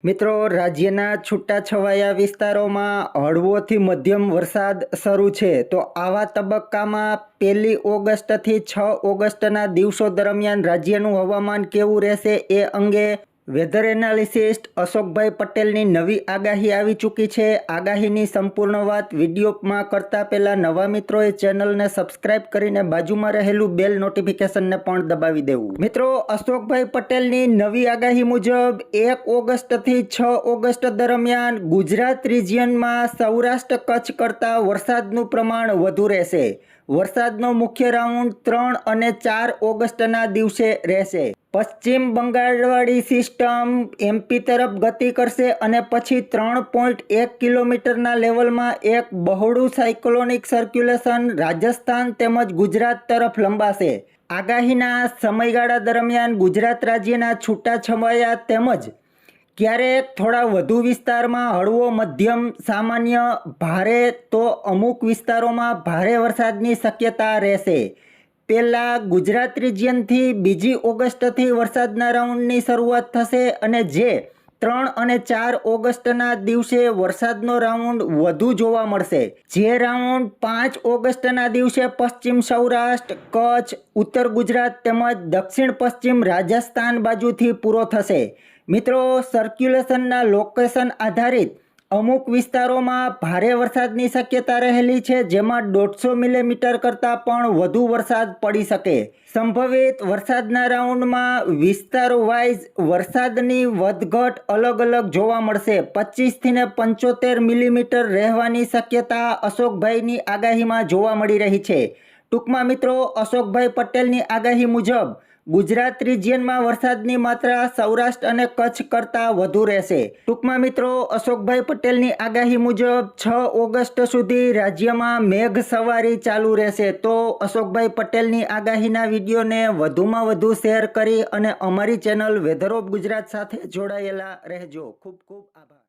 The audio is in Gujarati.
મિત્રો, રાજ્યના છૂટાછવાયા વિસ્તારોમાં હળવોથી મધ્યમ વરસાદ શરૂ છે. તો આવા તબક્કામાં 1 ઓગસ્ટથી 6 ઓગસ્ટના દિવસો દરમિયાન રાજ્યનું હવામાન કેવું રહેશે એ અંગે વેધર એનાલિસિસ્ટ અશોકભાઈ પટેલની નવી આગાહી આવી ચૂકી છે. આગાહીની સંપૂર્ણ વાત વિડીયોમાં કરતા પહેલાં નવા મિત્રોએ ચેનલને સબસ્ક્રાઇબ કરીને બાજુમાં રહેલું બેલ નોટિફિકેશનને પણ દબાવી દેવું. મિત્રો, અશોકભાઈ પટેલની નવી આગાહી મુજબ 1 ઓગસ્ટથી 6 ઓગસ્ટ દરમિયાન ગુજરાત રિજિયનમાં સૌરાષ્ટ્ર કચ્છ કરતાં વરસાદનું પ્રમાણ વધુ રહેશે. વરસાદનો મુખ્ય રાઉન્ડ 3 અને 4 ઓગસ્ટના દિવસે રહેશે. પશ્ચિમ બંગાળવાળી સિસ્ટમ એમપી તરફ ગતિ કરશે અને પછી 3.1 કિલોમીટરના લેવલમાં એક બહોળું સાયક્લોનિક સર્ક્યુલેશન રાજસ્થાન તેમજ ગુજરાત તરફ લંબાશે. આગાહીના સમયગાળા દરમિયાન ગુજરાત રાજ્યના છૂટાછવાયા તેમજ ક્યારેક થોડા વધુ વિસ્તારમાં હળવો મધ્યમ સામાન્ય ભારે તો અમુક વિસ્તારોમાં ભારે વરસાદની શક્યતા રહેશે. પહેલાં ગુજરાત રિજિયનથી 2 ઓગસ્ટથી વરસાદના રાઉન્ડની શરૂઆત થશે અને જે 3 અને 4 ઓગસ્ટના દિવસે વરસાદનો રાઉન્ડ વધુ જોવા મળશે. જે રાઉન્ડ 5 ઓગસ્ટના દિવસે પશ્ચિમ સૌરાષ્ટ્ર, કચ્છ, ઉત્તર ગુજરાત તેમજ દક્ષિણ પશ્ચિમ રાજસ્થાન બાજુથી પૂરો થશે. મિત્રો, સર્ક્યુલેશનના લોકેશન આધારિત અમુક વિસ્તારોમાં ભારે વરસાદની શક્યતા રહેલી છે, જેમાં 150 મિલીમીટર કરતાં પણ વધુ વરસાદ પડી શકે. સંભવિત વરસાદના રાઉન્ડમાં વિસ્તાર વાઇઝ વરસાદની વધઘટ અલગ અલગ જોવા મળશે. 25 થી 75 મિલીમીટર રહેવાની શક્યતા અશોકભાઈની આગાહીમાં જોવા મળી રહી છે. ટૂંકમાં મિત્રો, અશોકભાઈ પટેલની આગાહી મુજબ ગુજરાત રિજિયનમાં વરસાદની માત્રા સૌરાષ્ટ્ર અને કચ્છ કરતાં વધુ રહેશે. ટૂંકમાં મિત્રો, અશોકભાઈ પટેલની આગાહી મુજબ 6 ઓગસ્ટ સુધી રાજ્યમાં મેઘ સવારી ચાલુ રહેશે. તો અશોકભાઈ પટેલની આગાહીના વિડીયોને વધુમાં વધુ શેર કરી અને અમારી ચેનલ વેધર ઓફ ગુજરાત સાથે જોડાયેલા રહેજો. ખૂબ ખૂબ આભાર.